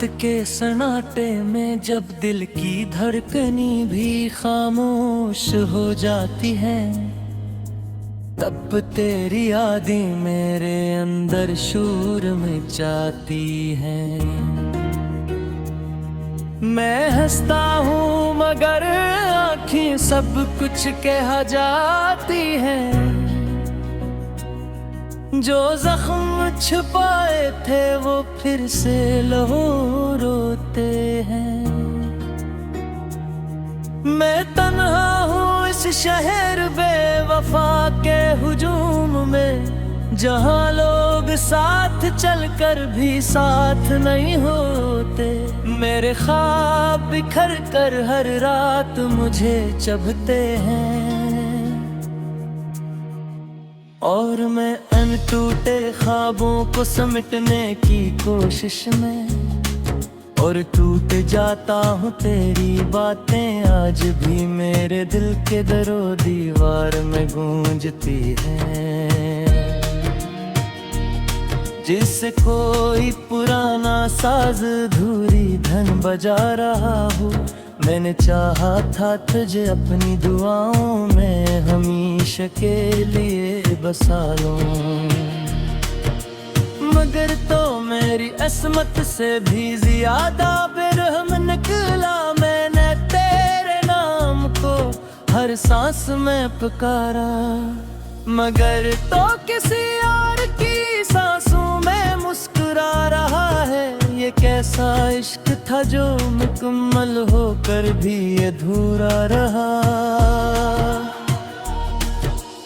रात के सन्नाटे में जब दिल की धड़कनी भी खामोश हो जाती है, तब तेरी यादें मेरे अंदर शूर मचाती हैं। मैं हंसता हूँ मगर आँखें सब कुछ कह जाती हैं। जो जख्म छुपाए थे वो फिर से लहू रोते हैं। मैं तन्हा हूँ इस शहर बेवफा के हुजूम में, जहाँ लोग साथ चलकर भी साथ नहीं होते। मेरे ख्वाब बिखर कर हर रात मुझे चुभते हैं, और मैं अनटूटे ख्वाबों को समेटने की कोशिश में, और टूट जाता हूँ तेरी बातें आज भी मेरे दिल के दरो दीवार में गूंजती हैं। जिससे कोई पुराना साज धूरी धन बजा रहा हूँ, मैंने चाहा था तुझे अपनी दुआओं में हमेशा के लिए बसा लूं, मगर तो मेरी अस्मत से भी ज्यादा बेरहम निकला। मैंने तेरे नाम को हर सांस में पुकारा, मगर तो किसी और की सांसों में मुस्कुरा रहा है। ये कैसा इश्क था जो मुकम्मल होकर भी अधूरा रहा।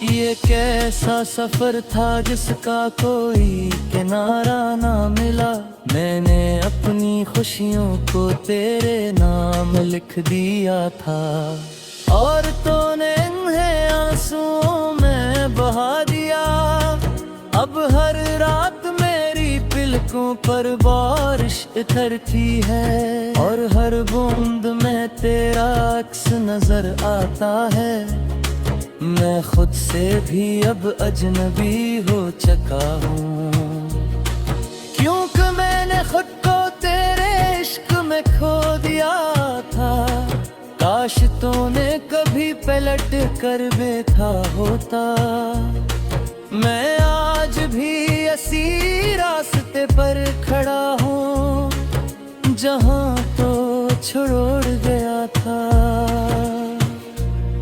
ये कैसा सफर था जिसका कोई किनारा ना मिला। मैंने अपनी खुशियों को तेरे नाम लिख दिया था, और तूने इन्हें आंसुओं में बहा दिया। अब हर रात मेरी पलकों पर बारिश उतरती है, और हर बूंद में तेरा अक्स नजर आता है। मैं खुद से भी अब अजनबी हो चुका हूँ, क्योंकि मैंने खुद को तेरे इश्क में खो दिया था। काश तूने कभी पलट कर बैठा होता। मैं आज भी इसी रास्ते पर खड़ा हूँ जहाँ तो छोड़ गया था।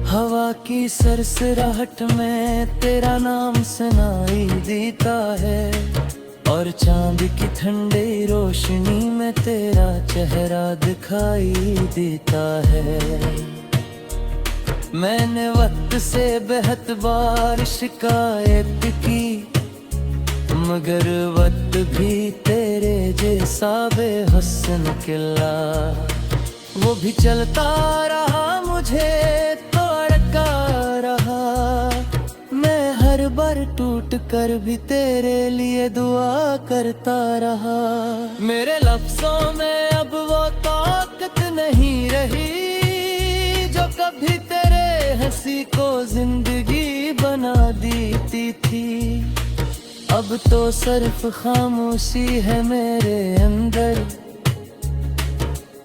हवा की सरसराहट में तेरा नाम सुनाई देता है, और चांद की ठंडी रोशनी में तेरा चेहरा दिखाई देता है। मैंने वक्त से बेहद बार शिकायत की, मगर वक्त भी तेरे जैसा बेहसन किला। वो भी चलता रहा मुझे तोड़ता रहा। मैं हर बार टूट कर भी तेरे लिए दुआ करता रहा। मेरे लफ्जों में अब वो ताकत नहीं रही जो कभी तेरे हंसी को जिंदगी बना देती थी। अब तो सिर्फ खामोशी है मेरे अंदर,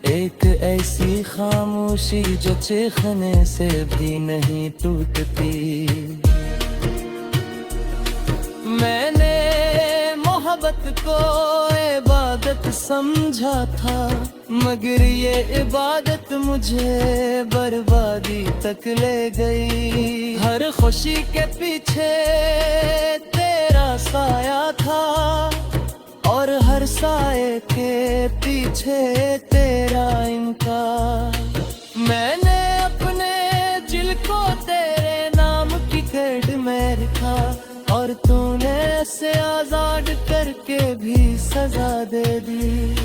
एक ऐसी खामोशी जो चीखने से भी नहीं टूटती। मैंने मोहब्बत को इबादत समझा था, मगर ये इबादत मुझे बर्बादी तक ले गई। हर खुशी के पीछे तेरा साया था, और हर साए के पीछे तेरा इनकार। मैंने अपने दिल को तेरे नाम की कैद में रखा, और तूने से आजाद करके भी सजा दे दी।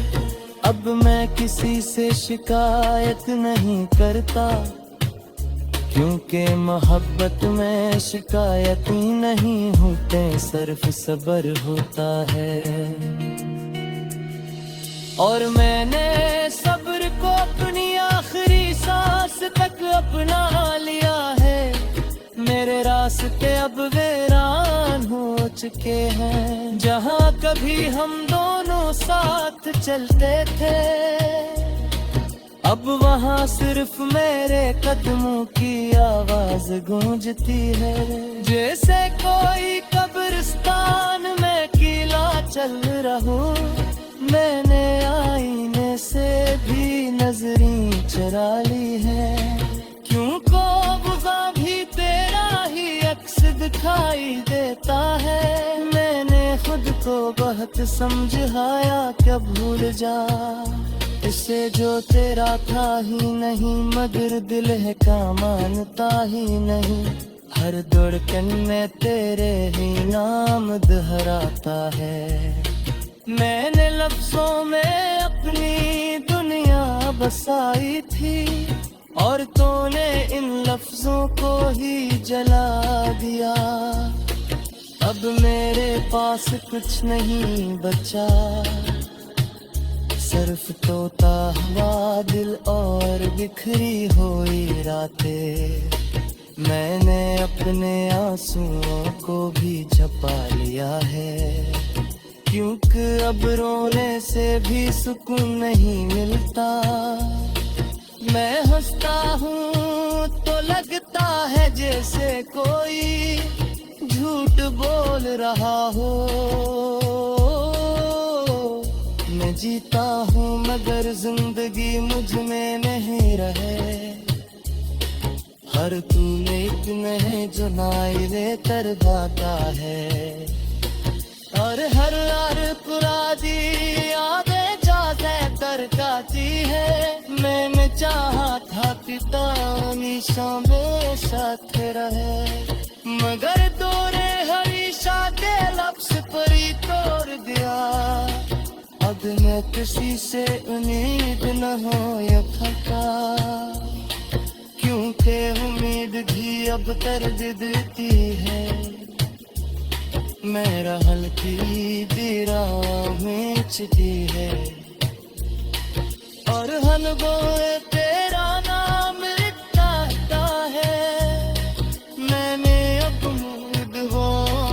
अब मैं किसी से शिकायत नहीं करता, क्योंकि मोहब्बत में शिकायत ही नहीं होते, सिर्फ सब्र होता है। और मैंने सब्र को अपनी आखिरी सांस तक अपना लिया है। मेरे रास्ते अब वीरान हो चुके हैं। जहाँ कभी हम दोनों साथ चलते थे, अब वहाँ सिर्फ मेरे कदमों की आवाज गूंजती है। जैसे कोई कब्रिस्तान में कीला चल रहा, मैंने आईने से भी नजरें चुरा ली है। क्यों को बुज़ा भी तेरा ही अक्स दिखाई देता है। मैंने खुद को बहुत समझाया क्या भूल जा, इसे जो तेरा था ही नहीं, मगर दिल है का मानता ही नहीं। हर धड़कन में तेरे ही नाम दोहराता है। मैंने लफ्जों में अपनी दुनिया बसाई थी, और तूने इन लफ्जों को ही जला दिया। अब मेरे पास कुछ नहीं बचा, सिर्फ तोता हुआ दिल और बिखरी हुई रातें। मैंने अपने आंसुओं को भी छुपा लिया है, क्योंकि अब रोने से भी सुकून नहीं मिलता। मैं हंसता हूँ तो लगता है जैसे कोई झूठ बोल रहा हो। मैं जीता हूँ मगर जिंदगी मुझ में नहीं रहे। हर तूने इतने है जो नाइले तर गाता है, और हर पुरानी यादें जाते तर गाती है। मैंने चाहा था पिता हमेशा मेरे साथ रहे, मगर तूने हमेशा के लफ्ज पर ही तोड़ दिया। अब मैं किसी से उम्मीद न हो या थका, क्योंकि उम्मीद भी अब दर्द देती है। मेरा हल्की दीरा में चिटी है, और हलवों तेरा नाम लिखता है। मैंने अब उम्मीद हो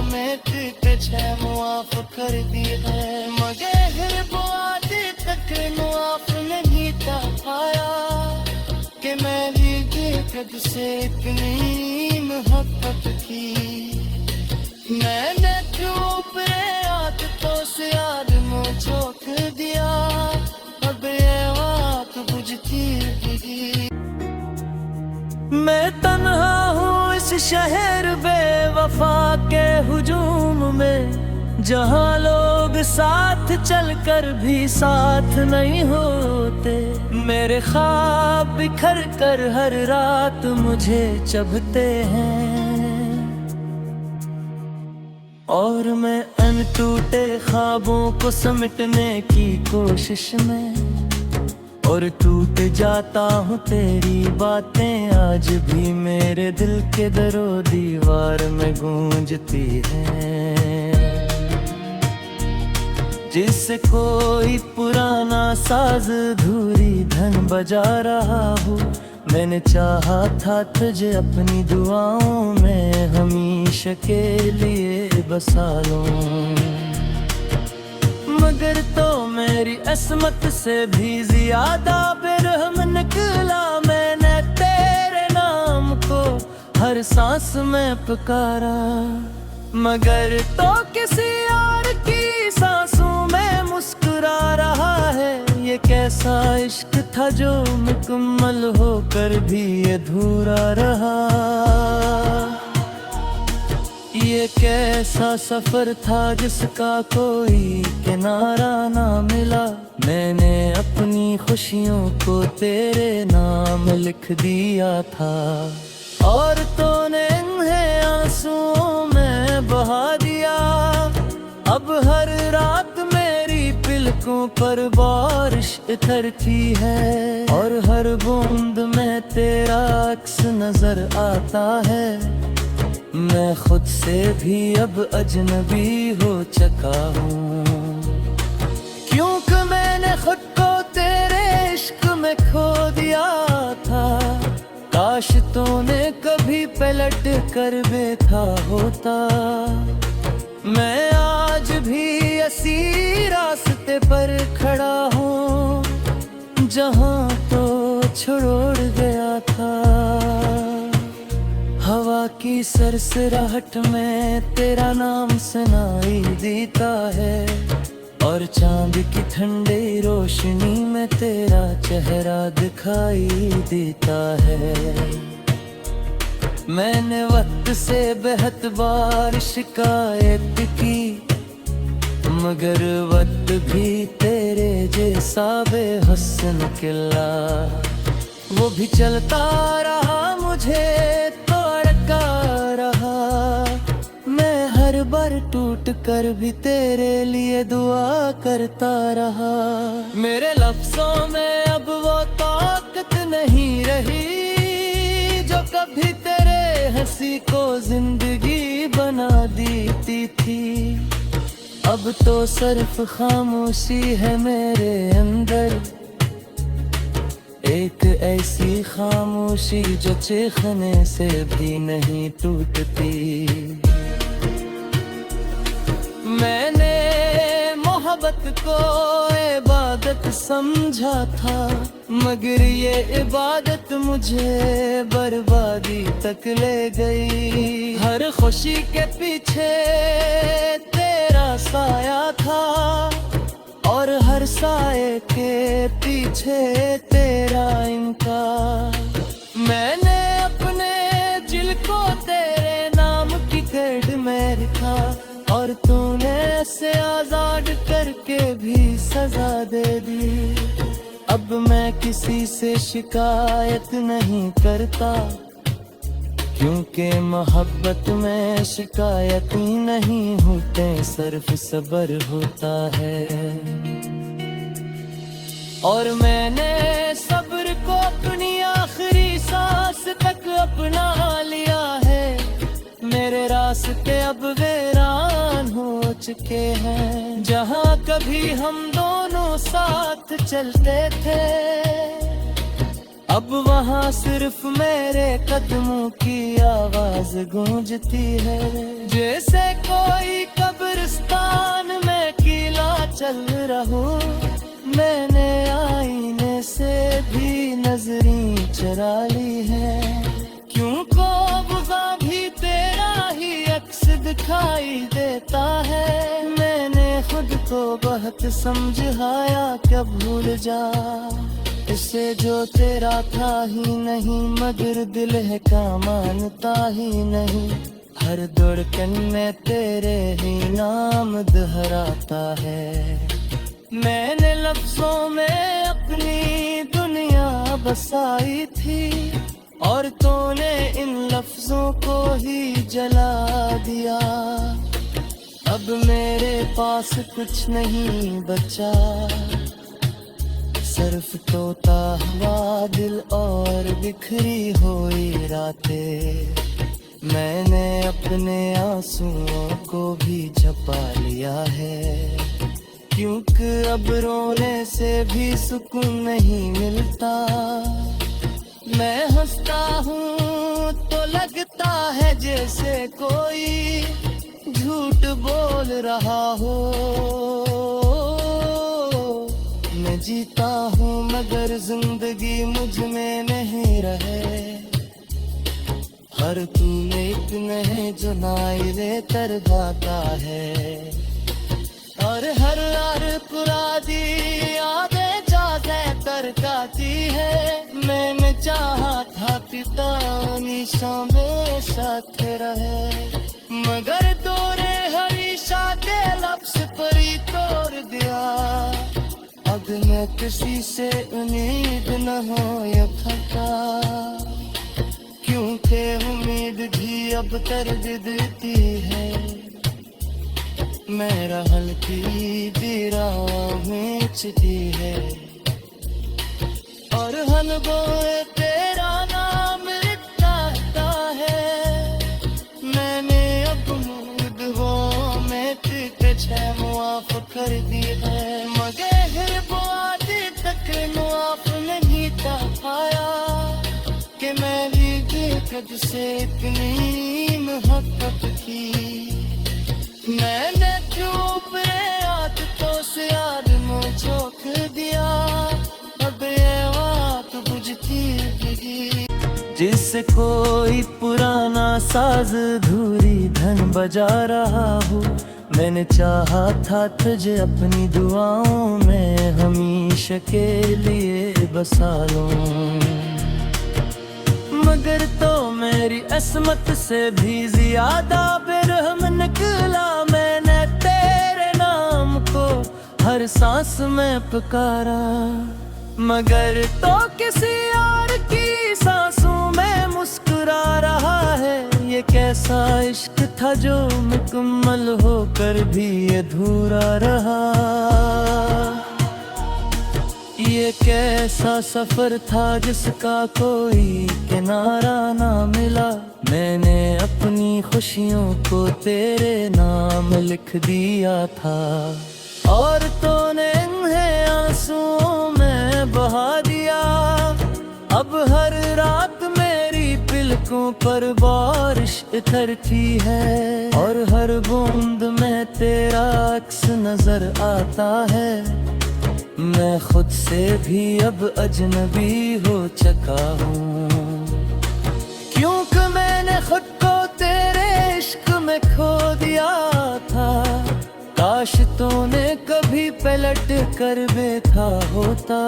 मैं तुझे मुआफ कर दी है, मगर वो आदि तक मुआफ नहीं था पाया कि मैंने कद से इतनी मोहब्बत की। मैंने चुप आदतों से आदमों चौंक दिया, अब ये बात बुझती रही। मैं तन्हा हूँ इस शहर बेवफा के हुजूम में, जहाँ लोग साथ चलकर भी साथ नहीं होते। मेरे ख्वाब बिखर कर हर रात मुझे चुभते हैं, और मैं अनटूटे ख्वाबों को समेटने की कोशिश में, और टूट जाता हूँ तेरी बातें आज भी मेरे दिल के दरो दीवार में गूंजती हैं। जिससे कोई पुराना साज धूरी धन बजा रहा हो, मैंने चाहा था तुझे अपनी दुआओं में हमेशा के लिए बसा लूं, मगर तो मेरी अस्मत से भी ज्यादा बेरहम निकला। मैंने तेरे नाम को हर सांस में पुकारा, मगर तो किसी और की सांसों में मुस्कुरा रहा है। ये कैसा इश्क था जो मुकम्मल होकर भी अधूरा रहा। ये कैसा सफर था जिसका कोई किनारा ना मिला। मैंने अपनी खुशियों को तेरे नाम लिख दिया था, और तूने इन्हें आंसुओं में बहा दिया। अब हर रात मेरी पलकों पर बारिश उतरती है, और हर बूंद में तेरा अक्स नजर आता है। मैं खुद से भी अब अजनबी हो चुका हूँ, क्योंकि मैंने खुद को तेरे इश्क में खो दिया था। काश तूने कभी पलट कर देखा होता, मैं आज भी इसी रास्ते पर खड़ा हूँ जहाँ तो छोड़ गया था। हवा की सरसराहट में तेरा नाम सुनाई देता है और चांद की ठंडी रोशनी में तेरा चेहरा दिखाई देता है। मैंने वक्त से बेहद बार शिकायत की, मगर वक्त भी तेरे जैसा बेहसन किला। वो भी चलता रहा, मुझे तोड़ता रहा। मैं हर बार टूट कर भी तेरे लिए दुआ करता रहा। मेरे लफ्जों में अब वो ताकत नहीं रही जो कभी तेरे हंसी को जिंदगी बना देती थी। अब तो सिर्फ खामोशी है मेरे अंदर, एक ऐसी खामोशी जो चीखने से भी नहीं टूटती। मैंने मोहब्बत को इबादत समझा था, मगर ये इबादत मुझे बर्बादी तक ले गई। हर खुशी के पीछे तेरा साया था और हर साए के पीछे तेरा इनकार। मैंने अपने दिल को तेरे नाम की गर्द में रखा और तूने ऐसे आजाद करके भी सजा दे दी। अब मैं किसी से शिकायत नहीं करता, क्योंकि मोहब्बत में शिकायत ही नहीं होते, सिर्फ सब्र होता है। और मैंने सब्र को अपनी आखिरी सांस तक अपना लिया है। मेरे रास्ते अब वीरान हो चुके हैं, जहाँ कभी हम दोनों साथ चलते थे। अब वहाँ सिर्फ मेरे कदमों की आवाज गूंजती है। जैसे कोई कब्रिस्तान में कीला चल रहूं, मैंने आईने से भी नजरें चुरा ली है। क्यों को बुज़ा भी तेरा ही अक्स दिखाई देता है। मैंने खुद को बहुत समझाया क्या भूल जा, इसे जो तेरा था ही नहीं, मगर दिल है का मानता ही नहीं। हर धड़कन में तेरे ही नाम दोहराता है। मैंने लफ्जों में अपनी दुनिया बसाई थी और तूने इन लफ्जों को ही जला दिया। अब मेरे पास कुछ नहीं बचा, सिर्फ तोता हुआ दिल और बिखरी हुई रातें। मैंने अपने आंसुओं को भी छुपा लिया है, क्योंकि अब रोने से भी सुकून नहीं मिलता। मैं हंसता हूँ तो लगता है जैसे कोई झूठ बोल रहा हो। मैं जीता हूँ मगर जिंदगी मुझ में नहीं रहे। हर तूने इतने है जो नाइरे तर गाता है, और हर पुरानी यादें जाते तर गाती है। मैंने चाहा था पिता निशा में साथ रहे, मगर तोरे हमेशा के लफ्ज पर ही तोड़ दिया। अब मैं किसी से उम्मीद न हो ये फटा, क्योंकि उम्मीद भी अब दर्द देती है। मेरा हल्की बीरा बेचती है, और हलबोए तेरा नाम लिखता है। मैंने अब मूड हो में तुझे मुआफ कर दी है, मगर बुआदी तक मुआफ नहीं था पाया कि मैं भी कद से इतनी मोहब्बत की। मैंने चुप आदतों से आदमों झोंक दिया, अब ये बात बुझती रही। जिससे कोई पुराना साज धूरी धन बजा रहा हूँ, मैंने चाहा था तुझे अपनी दुआओं में हमेशा के लिए बसा लूं, मगर तो मेरी अस्मत से भी ज्यादा बेरहम निकला। मैंने तेरे नाम को हर सांस में पुकारा, मगर तो किसी और की सांसों में मुस्कुरा रहा है। ये कैसा इश्क था जो मुकम्मल होकर भी अधूरा रहा, ये कैसा सफर था जिसका कोई किनारा ना मिला। मैंने अपनी खुशियों को तेरे नाम लिख दिया था, और तूने इन्हें आंसुओं में बहा दिया। अब हर रात मेरी पलकों पर बारिश उतरती है, और हर बूंद में तेरा अक्स नजर आता है। मैं खुद से भी अब अजनबी हो चुका हूँ, क्योंकि मैंने खुद को तेरे इश्क में खो दिया था। काश तूने कभी पलट कर बैठा होता,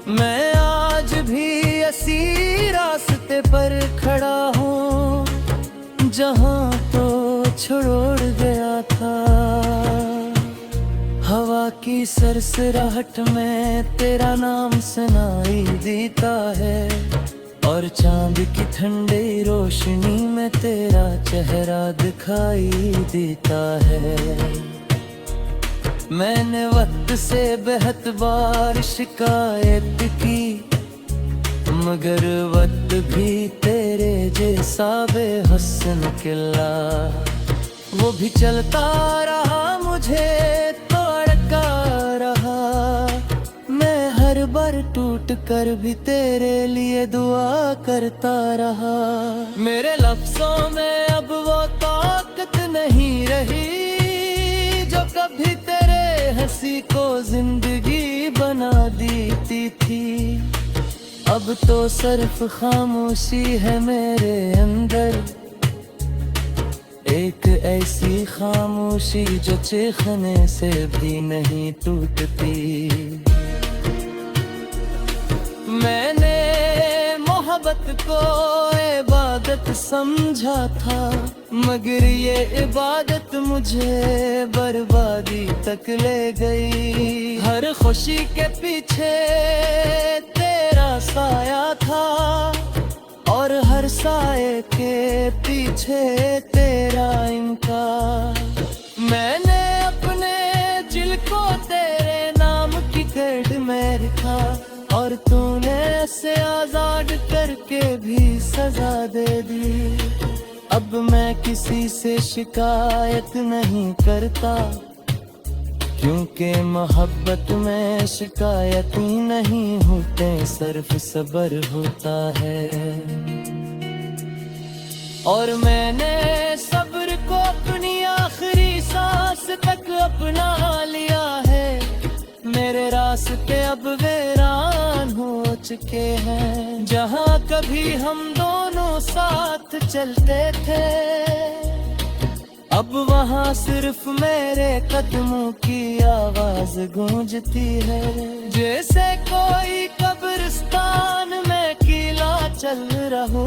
मैं आज भी इसी रास्ते पर खड़ा हूँ जहाँ तो छोड़ गया था। हवा की सरसराहट में तेरा नाम सुनाई देता है, और चांद की ठंडी रोशनी में तेरा चेहरा दिखाई देता है। मैंने वक्त से बेहद बार शिकायत की, मगर वक्त भी तेरे जैसा बेहुस्न किला। वो भी चलता रहा, मुझे मैं हर बार टूट कर भी तेरे लिए दुआ करता रहा। मेरे लफ्जों में अब वो ताकत नहीं रही जो कभी तेरे हंसी को जिंदगी बना देती थी। अब तो सिर्फ खामोशी है मेरे अंदर, एक ऐसी खामोशी जो चीखने से भी नहीं टूटती। मैंने मोहब्बत को इबादत समझा था, मगर ये इबादत मुझे बर्बादी तक ले गई। हर खुशी के पीछे तेरा साया था, और हर साए के पीछे तेरा इनकार। मैंने अपने दिल को तेरे नाम की कैद में रखा, और तूने ऐसे आजाद करके भी सजा दे दी। अब मैं किसी से शिकायत नहीं करता, क्योंकि मोहब्बत में शिकायत ही नहीं होते, सिर्फ सब्र होता है। और मैंने सब्र को अपनी आखिरी सांस तक अपना लिया है। मेरे रास्ते अब वीरान हो चुके हैं, जहाँ कभी हम दोनों साथ चलते थे। अब वहाँ सिर्फ मेरे कदमों की आवाज गूंजती है, जैसे कोई कब्रिस्तान में किला चल रहा।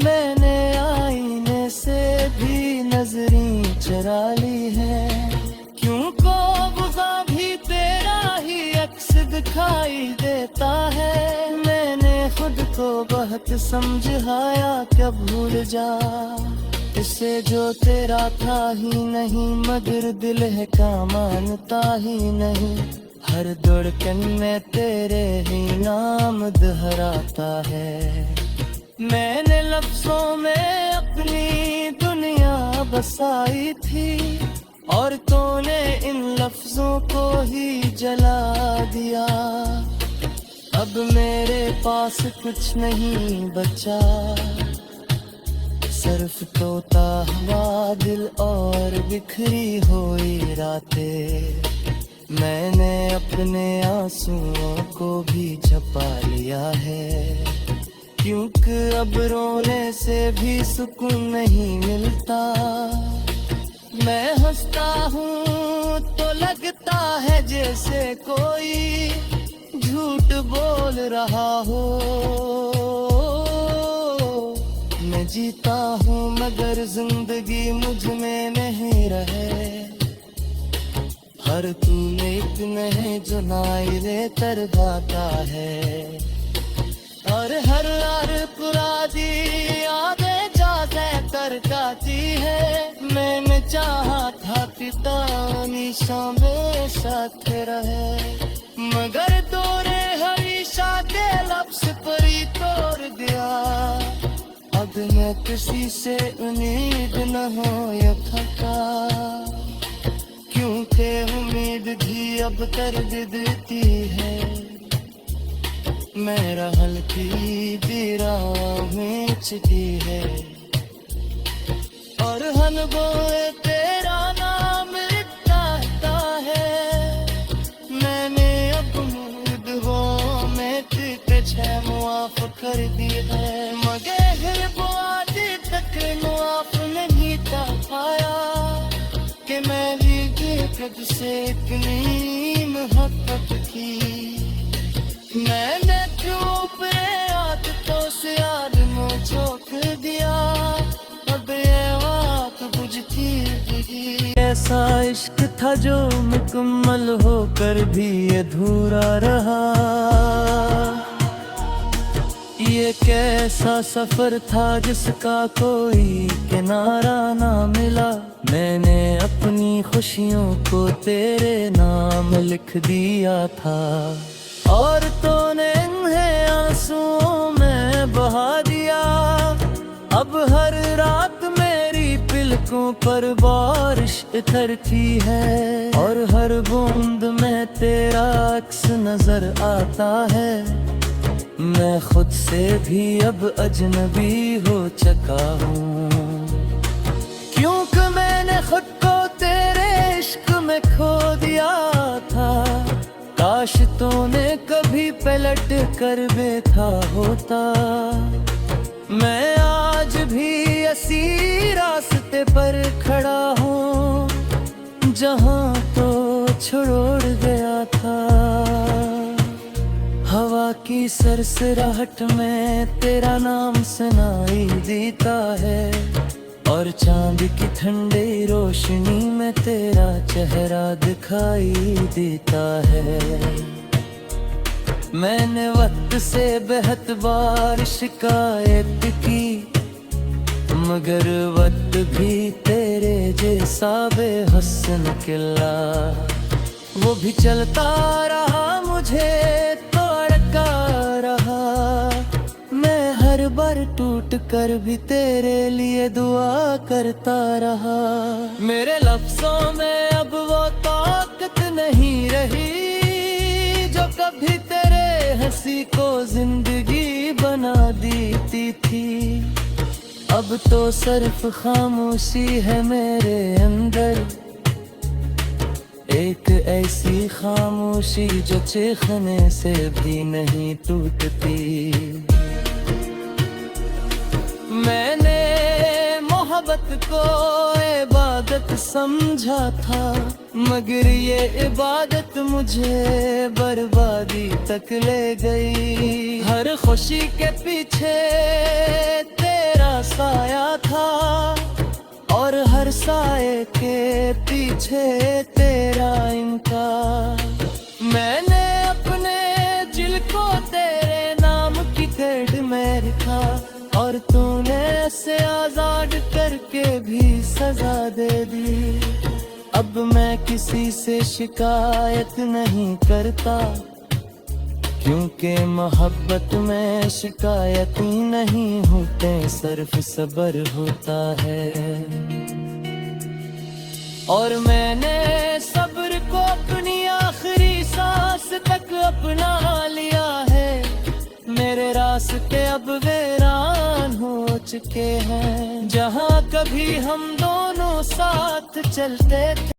मैंने आईने से भी नजरें चुरा ली है, क्यों को बुझा भी तेरा ही अक्स दिखाई देता है। मैंने खुद को बहुत समझाया क्या भूल जा, इसे जो तेरा था ही नहीं, मगर दिल है का मानता ही नहीं। हर धड़कन में तेरे ही नाम दोहराता है। मैंने लफ्जों में अपनी दुनिया बसाई थी, और तूने इन लफ्जों को ही जला दिया। अब मेरे पास कुछ नहीं बचा, सिर्फ तोता हवा दिल और बिखरी हुई रातें, मैंने अपने आंसुओं को भी छुपा लिया है, क्योंकि अब रोने से भी सुकून नहीं मिलता। मैं हंसता हूँ तो लगता है जैसे कोई झूठ बोल रहा हो। मैं जीता हूँ मगर जिंदगी मुझ में नहीं रहे, हर तूने एक नहीं जो नाइले तरबाता है, और हर पुरानी यादें जाते तरकाती है। मैंने चाहा था पिता निशान में साथ रहे, मगर तोरे हमेशा के लफ्ज़ पर ही तोड़ दिया। अब मैं किसी से उम्मीद न हो या थका, क्योंकि उम्मीद भी अब कर देती है। मेरा हल्की दीरा में छिटी है, और हन बोए तेरा नाम लिखता है। मैंने अब उम्मीद हो मैं तुझे मुआफ कर दी है, मगर वो आदि तक मुआफ नहीं था पाया कि मैं भी कद से इतनी मोहब्बत की। मैंने चुप आदतों से आदमों झोंक दिया, अब ये बात बुझती। ऐसा इश्क था जो मुकम्मल होकर भी अधूरा रहा, ये कैसा सफर था जिसका कोई किनारा ना मिला। मैंने अपनी खुशियों को तेरे नाम लिख दिया था, और तूने इन्हें आंसुओं में बहा दिया। अब हर रात मेरी पलकों पर बारिश उतरती है, और हर बूंद में तेरा अक्स नजर आता है। मैं खुद से भी अब अजनबी हो चुका हूँ, क्योंकि मैंने खुद को तेरे इश्क में खो दिया था। काश तूने कभी पलट कर बैठा होता, मैं आज भी इसी रास्ते पर खड़ा हूँ जहाँ तो छोड़ गया था। हवा की सरसराहट में तेरा नाम सुनाई देता है, और चांद की ठंडी रोशनी में तेरा चेहरा दिखाई देता है। मैंने वक्त से बेहद बार शिकायत की, मगर वक्त भी तेरे जैसा बेहसन किला। वो भी चलता रहा मुझे तोड़ता रहा, मैं हर बार टूट कर भी तेरे लिए दुआ करता रहा। मेरे लफ्जों में अब वो ताकत नहीं रही जो कभी तेरे हंसी को जिंदगी बना देती थी। अब तो सिर्फ खामोशी है मेरे अंदर, एक ऐसी खामोशी जो चीखने से भी नहीं टूटती। मैंने मोहब्बत को इबादत समझा था, मगर ये इबादत मुझे बर्बादी तक ले गई। हर खुशी के पीछे तेरा साया था, और हर साए के पीछे तेरा इनकार। मैंने अपने दिल को तेरे नाम की कैद में रखा, और तूने ऐसे आजाद करके भी सजा दे दी। अब मैं किसी से शिकायत नहीं करता, क्योंकि मोहब्बत में शिकायत ही नहीं होते, सिर्फ सब्र होता है। और मैंने सब्र को अपनी आखिरी सांस तक अपना लिया है। मेरे रास्ते अब वीरान हो चुके हैं। जहाँ कभी हम दोनों साथ चलते थे